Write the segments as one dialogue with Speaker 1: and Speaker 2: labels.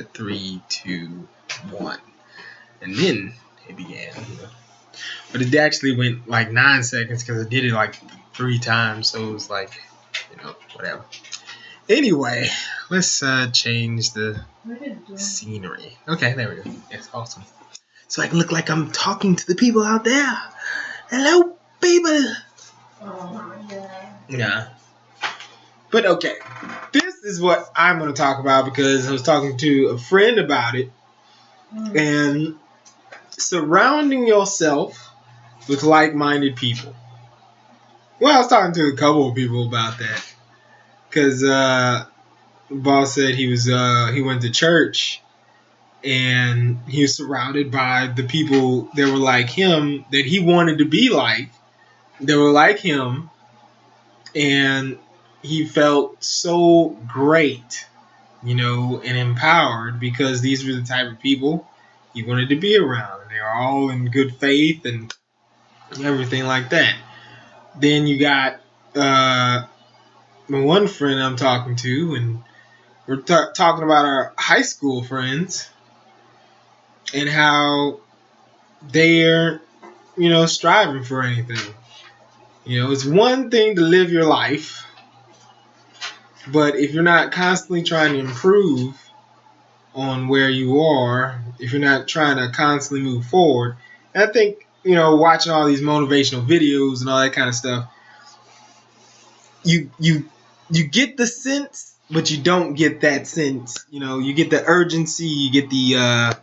Speaker 1: 3, 2, 1, and then it began. But it actually went like 9 seconds because I did it like 3 times, so it was like, whatever. Anyway, let's change the scenery. Okay, there we go. Yes, awesome. So I can look like I'm talking to the people out there. Hello, people.
Speaker 2: Oh my God.
Speaker 1: Yeah. But okay, this is what I'm going to talk about because I was talking to a friend about it. And surrounding yourself with like-minded people. Well, I was talking to a couple of people about that because boss said he went to church and he was surrounded by the people that were like him, that he wanted to be like. They were like him, and he felt so great, and empowered because these were the type of people he wanted to be around. And they were all in good faith and everything like that. Then you got one friend I'm talking to, and we're talking about our high school friends and how they're, striving for anything. It's one thing to live your life, but if you're not constantly trying to improve on where you are, if you're not trying to constantly move forward, and I think, watching all these motivational videos and all that kind of stuff, you get the sense, but you don't get that sense. You get the urgency, you get the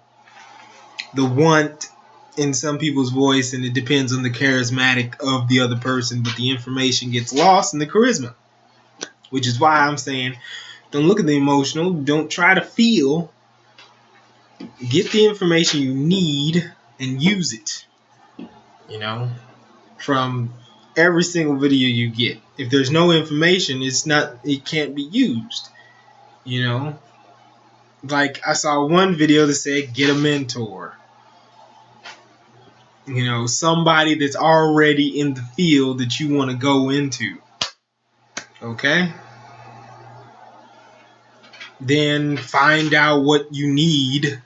Speaker 1: want in some people's voice, and it depends on the charismatic of the other person, but the information gets lost in the charisma. Which is why I'm saying, don't look at the emotional, don't try to feel. Get the information you need and use it. From every single video you get. If there's no information, it can't be used. Like I saw one video that said get a mentor. Somebody that's already in the field that you want to go into. Okay? Then find out what you need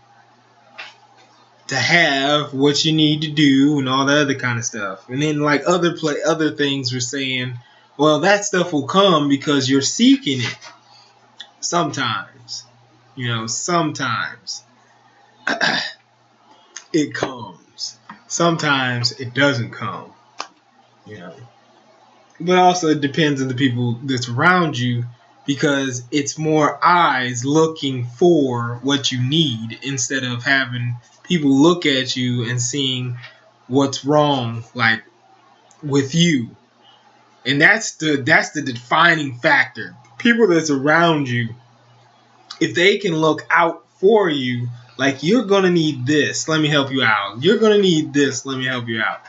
Speaker 1: to have, what you need to do, and all the other kind of stuff. And then like other things were saying, well, that stuff will come because you're seeking it. Sometimes. Sometimes it comes. Sometimes it doesn't come. But also it depends on the people that's around you, because it's more eyes looking for what you need instead of having people look at you and seeing what's wrong, like, with you. And that's the defining factor. People that's around you, if they can look out for you, like, you're going to need this, let me help you out. You're going to need this, let me help you out.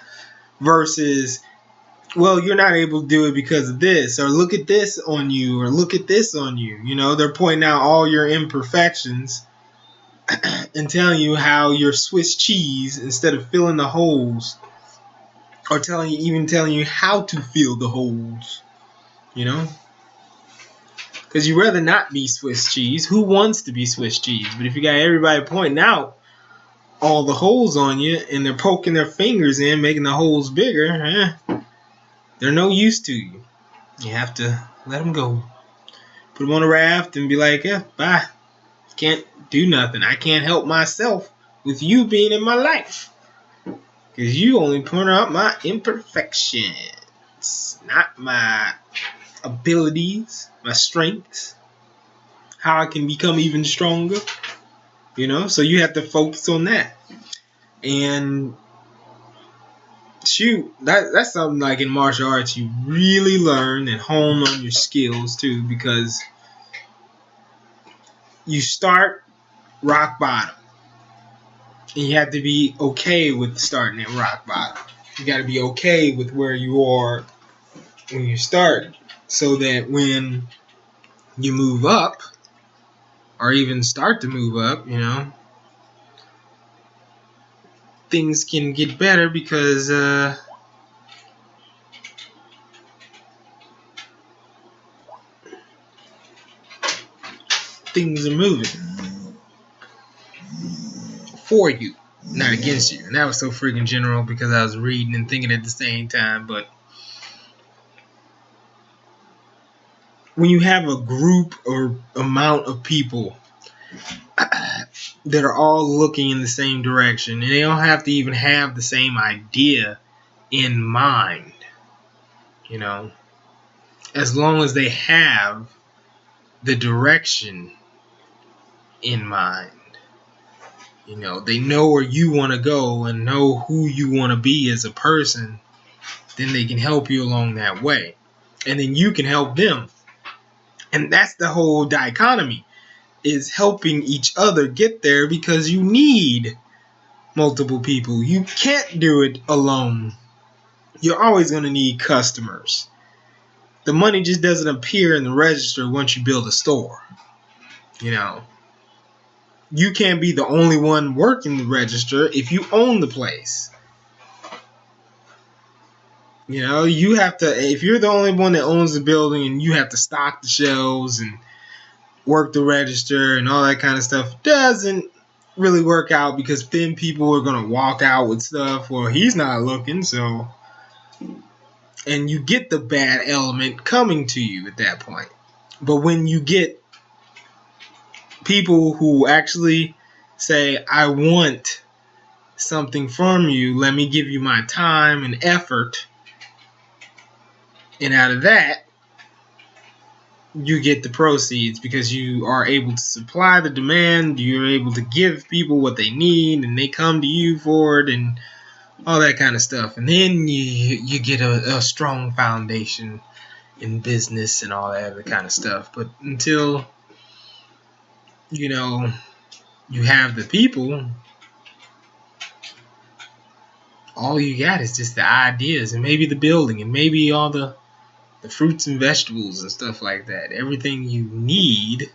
Speaker 1: Versus, well, you're not able to do it because of this, or look at this on you, or look at this on you. They're pointing out all your imperfections and telling you how you're Swiss cheese instead of filling the holes, or telling you how to fill the holes. Because you'd rather not be Swiss cheese. Who wants to be Swiss cheese? But if you got everybody pointing out all the holes on you, and they're poking their fingers in, making the holes bigger, they're no use to you. You have to let them go. Put them on a raft and be like, yeah, bye. Can't do nothing. I can't help myself with you being in my life. Because you only point out my imperfections, not my abilities, my strengths, how I can become even stronger. So you have to focus on that. And shoot, that's something like in martial arts you really learn and hone on your skills too, because you start rock bottom, and you have to be okay with starting at rock bottom. You got to be okay with where you are when you start, so that when you move up, or even start to move up, things can get better because things are moving. for you, not against you. And that was so freaking general because I was reading and thinking at the same time. But when you have a group or amount of people that are all looking in the same direction, and they don't have to even have the same idea in mind, you know, as long as they have the direction in mind, you know, they know where you want to go and know who you want to be as a person, then they can help you along that way, and then you can help them. And that's the whole dichotomy, is helping each other get there, because you need multiple people. You can't do it alone. You're always going to need customers. The money just doesn't appear in the register once you build a store. You know, you can't be the only one working the register if you own the place. You know, you have to, if you're the only one that owns the building and you have to stock the shelves and work the register and all that kind of stuff, doesn't really work out, because then people are going to walk out with stuff. Well, he's not looking, so. And you get the bad element coming to you at that point. But when you get people who actually say, I want something from you, let me give you my time and effort, and out of that, you get the proceeds, because you are able to supply the demand, you're able to give people what they need, and they come to you for it, and all that kind of stuff. And then you get a strong foundation in business and all that other kind of stuff. But until, you know, you have the people, all you got is just the ideas, and maybe the building, and maybe all the fruits and vegetables and stuff like that. Everything you need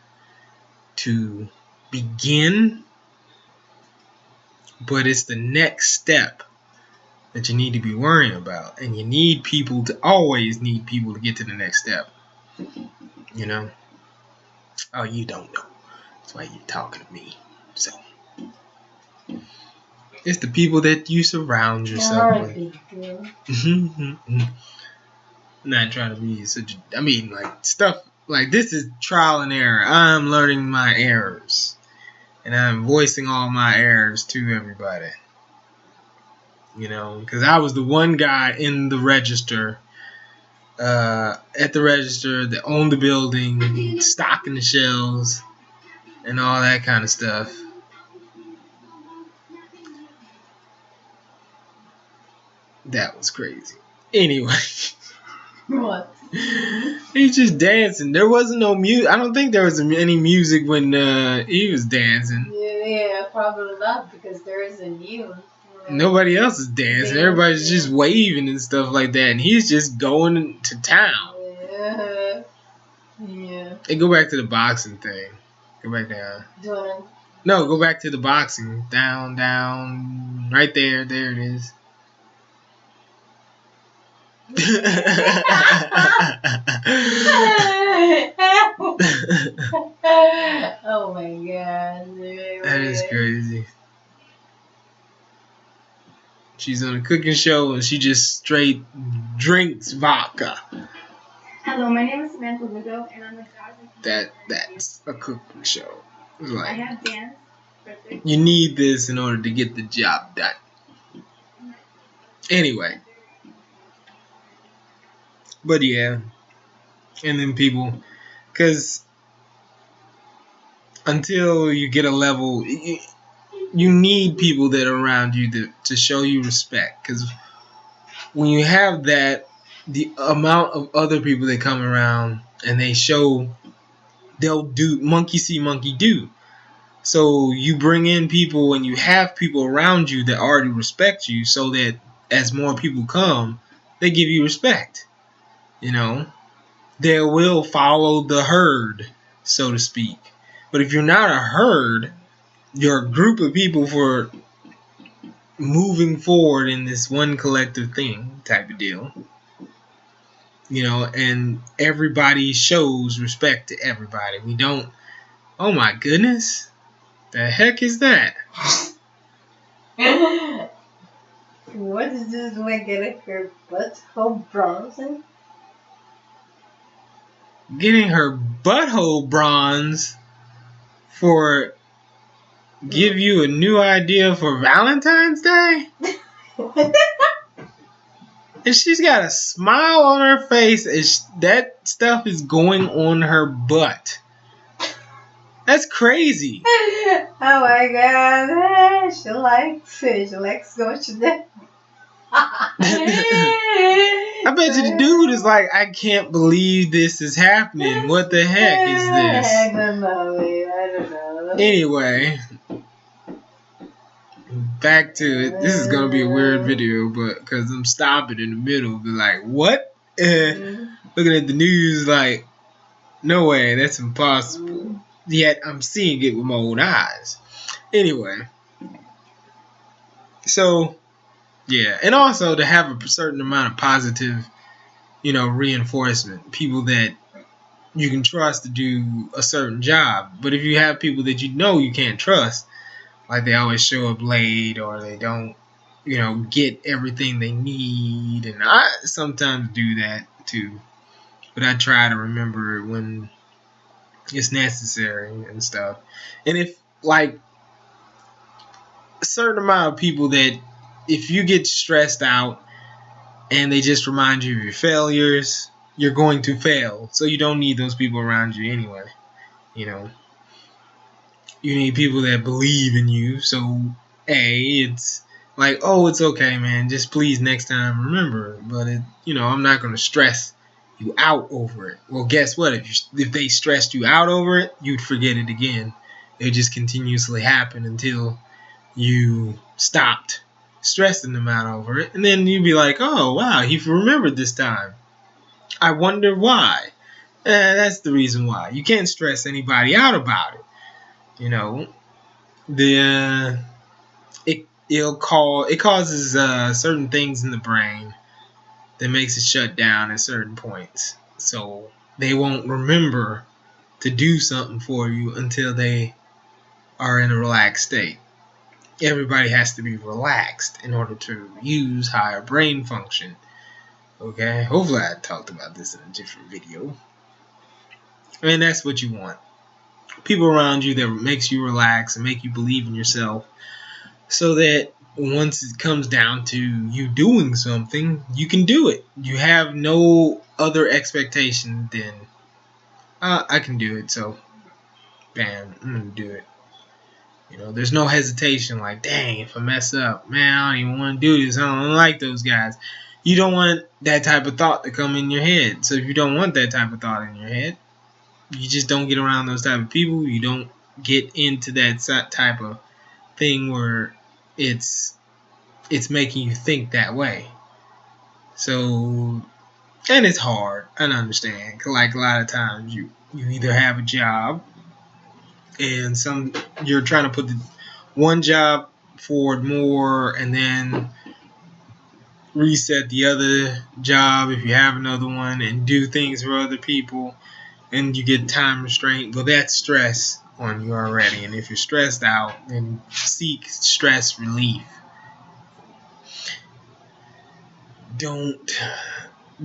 Speaker 1: to begin, but it's the next step that you need to be worrying about. And you need people to, always need people to get to the next step. You know? Oh, you don't know. That's why you're talking to me. So, it's the people that you surround yourself with. Not trying to be such, I mean, like, stuff like this is trial and error. I'm learning my errors, and I'm voicing all my errors to everybody, you know, because I was the one guy in the register, at the register, that owned the building, stocking the shelves and all that kind of stuff. That was crazy. Anyway.
Speaker 2: What?
Speaker 1: He's just dancing. There wasn't no music. I don't think there was any music when he was dancing.
Speaker 2: Yeah, probably not, because there isn't you.
Speaker 1: Nobody else is dancing. Everybody's just waving and stuff like that, and he's just going to town.
Speaker 2: Yeah.
Speaker 1: Hey, go back to the boxing thing. Go back down.
Speaker 2: Doing.
Speaker 1: No, go back to the boxing. Down, down. Right there. There it is.
Speaker 2: Oh my god.
Speaker 1: That is crazy. She's on a cooking show and she just straight drinks vodka.
Speaker 3: Hello, my name is Samantha Lugo, and I'm a judge.
Speaker 1: That's a cooking show. It's like,
Speaker 3: I have dance.
Speaker 1: you need this in order to get the job done. Anyway. But yeah. And then people, because until you get a level, you need people that are around you to show you respect. Because when you have that, the amount of other people that come around and they'll do monkey see, monkey do. So you bring in people and you have people around you that already respect you, so that as more people come, they give you respect. You know, they will follow the herd, so to speak. But if you're not a herd, you're a group of people for moving forward in this one collective thing type of deal. You know, and everybody shows respect to everybody. We don't, oh my goodness, the heck is that?
Speaker 2: What is this like getting her butthole bronzing?
Speaker 1: Getting her butthole bronze for give you a new idea for Valentine's Day? And she's got a smile on her face as that stuff is going on her butt. That's crazy.
Speaker 2: Oh my god. She likes it. She likes going to the...
Speaker 1: I bet you the dude is like, I can't believe this is happening. What the heck is this?
Speaker 2: I don't know, babe. I don't know.
Speaker 1: Anyway, back to it. This is gonna be a weird video, but because I'm stopping in the middle, be like, what? Looking at the news, like, no way, that's impossible. Yet I'm seeing it with my own eyes. Anyway, so yeah, and also to have a certain amount of positive, reinforcement. People that you can trust to do a certain job. But if you have people that you can't trust, like they always show up late or they don't, get everything they need, and I sometimes do that too. But I try to remember when it's necessary and stuff. And if like a certain amount of people that if you get stressed out and they just remind you of your failures, you're going to fail. So you don't need those people around you anyway. You need people that believe in you. So it's like, oh, it's okay, man. Just please next time remember. But I'm not going to stress you out over it. Well, guess what? If they stressed you out over it, you'd forget it again. It just continuously happen until you stopped stressing them out over it, and then you'd be like, oh wow, he remembered this time. I wonder why. That's the reason why. You can't stress anybody out about it. It causes certain things in the brain that makes it shut down at certain points. So they won't remember to do something for you until they are in a relaxed state. Everybody has to be relaxed in order to use higher brain function. Okay? Hopefully I talked about this in a different video. And that's what you want. People around you that makes you relax and make you believe in yourself, so that once it comes down to you doing something, you can do it. You have no other expectation than, I can do it, so bam, I'm going to do it. There's no hesitation like, dang, if I mess up, man, I don't even want to do this. I don't like those guys. You don't want that type of thought to come in your head. So if you don't want that type of thought in your head, you just don't get around those type of people. You don't get into that type of thing where it's making you think that way. So, and it's hard. I understand. Like a lot of times you either have a job and you're trying to put the one job forward more and then reset the other job if you have another one and do things for other people, and you get time restraint. Well, that's stress on you already, and if you're stressed out, then seek stress relief. You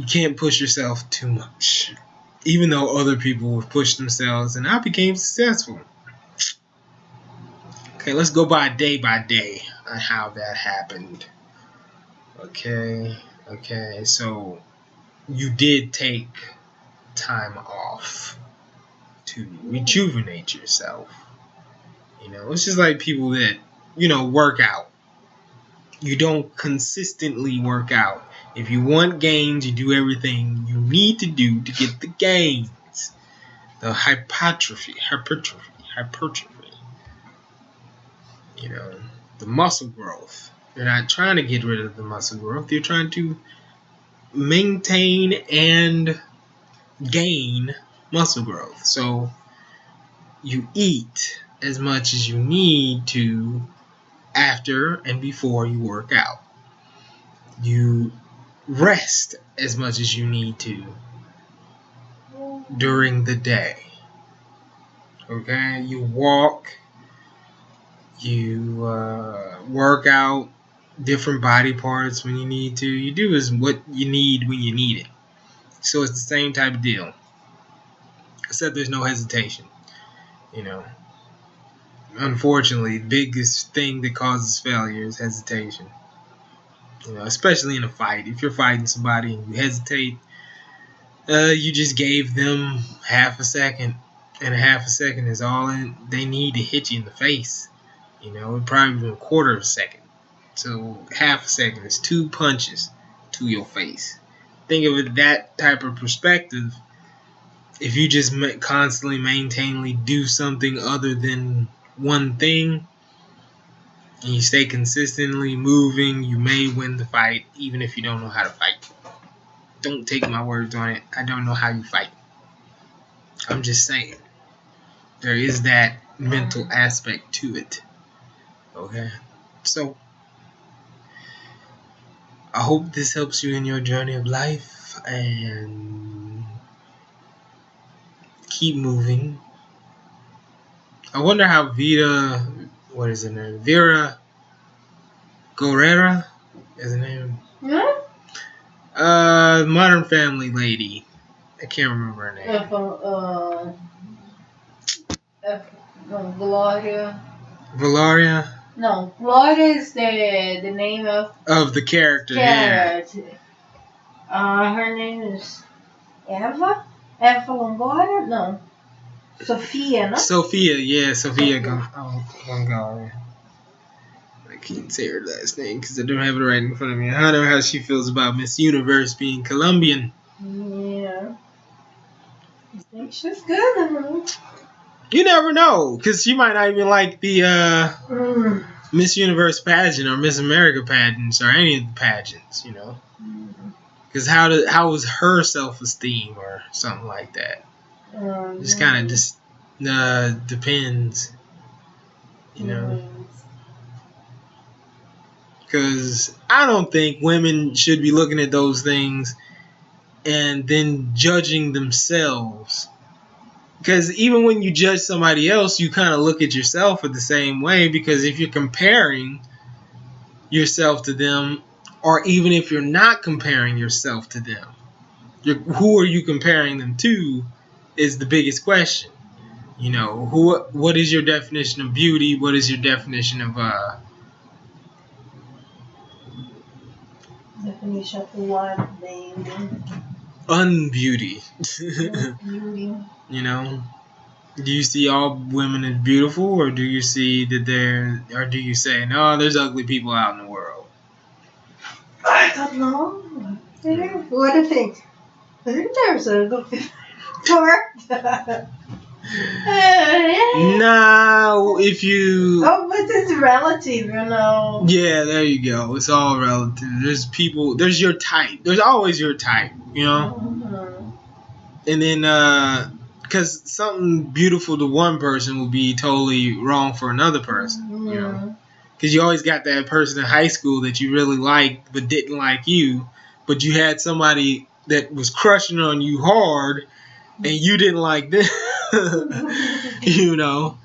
Speaker 1: can't push yourself too much, even though other people have pushed themselves and I became successful. Okay, let's go by day on how that happened. Okay, so you did take time off to rejuvenate yourself. It's just like people that, work out. You don't consistently work out. If you want gains, you do everything you need to do to get the gains. The hypertrophy. The muscle growth. You're not trying to get rid of the muscle growth. You're trying to maintain and gain muscle growth. So you eat as much as you need to after and before you work out. You rest as much as you need to during the day. Okay? You walk. You work out different body parts when you need to. You do is what you need when you need it. So it's the same type of deal, except there's no hesitation. You know, unfortunately, the biggest thing that causes failure is hesitation. You know, especially in a fight. If you're fighting somebody and you hesitate, you just gave them half a second, and a half a second is all they need to hit you in the face. You know, it probably even a quarter of a second. So half a second is 2 punches to your face. Think of it that type of perspective. If you just constantly, maintainly do something other than one thing, and you stay consistently moving, you may win the fight, even if you don't know how to fight. Don't take my words on it. I don't know how you fight. I'm just saying. There is that mental aspect to it. Okay? So, I hope this helps you in your journey of life, and keep moving. I wonder how Vera Guerrera is her name.
Speaker 2: Huh?
Speaker 1: Modern Family lady. I can't remember her name.
Speaker 2: Gloria.
Speaker 1: Valeria?
Speaker 2: No, Gloria is the name of
Speaker 1: the character. Yeah.
Speaker 2: Her name is Eva. Eva Longoria? No. Sophia, no?
Speaker 1: Sophia, yeah, Sophia Longoria. I can't say her last name because I don't have it right in front of me. I don't know how she feels about Miss Universe being Colombian.
Speaker 2: Yeah. I think she's good, huh?
Speaker 1: You never know, because she might not even like the Miss Universe pageant or Miss America pageants or any of the pageants, you know. Because how was her self-esteem or something like that? Just kind of just depends, you know. Because I don't think women should be looking at those things and then judging themselves. Because even when you judge somebody else, you kind of look at yourself in the same way. Because if you're comparing yourself to them, or even if you're not comparing yourself to them, who are you comparing them to is the biggest question. You know, what is your definition of beauty? What is your definition of
Speaker 2: definition of what, baby?
Speaker 1: unbeauty?
Speaker 2: Beauty.
Speaker 1: You know, do you see all women as beautiful, or do you see that do you say no? There's ugly people out in the world.
Speaker 2: I don't know. What do you think? I think there's a good
Speaker 1: Nah, if you...
Speaker 2: Oh, but it's relative, you know.
Speaker 1: Yeah, there you go. It's all relative. There's people... There's your type. There's always your type, you know?
Speaker 2: Mm-hmm.
Speaker 1: And then, because something beautiful to one person will be totally wrong for another person, you know? Because you always got that person in high school that you really liked but didn't like you. But you had somebody that was crushing on you hard and you didn't like them. You know?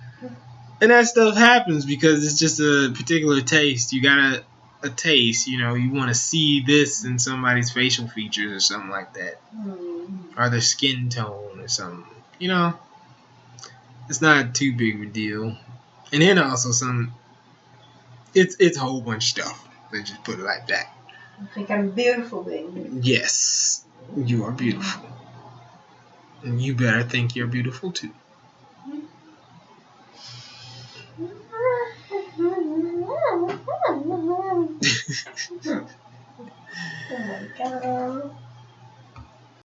Speaker 1: And that stuff happens because it's just a particular taste. You got a taste, you know? You want to see this in somebody's facial features or something like that. Or their skin tone or something. You know? It's not too big of a deal. And then also it's a whole bunch of stuff. Let's just put it like that.
Speaker 2: I think I'm beautiful, baby.
Speaker 1: Yes, you are beautiful. And you better think you're beautiful too.
Speaker 2: Oh my God.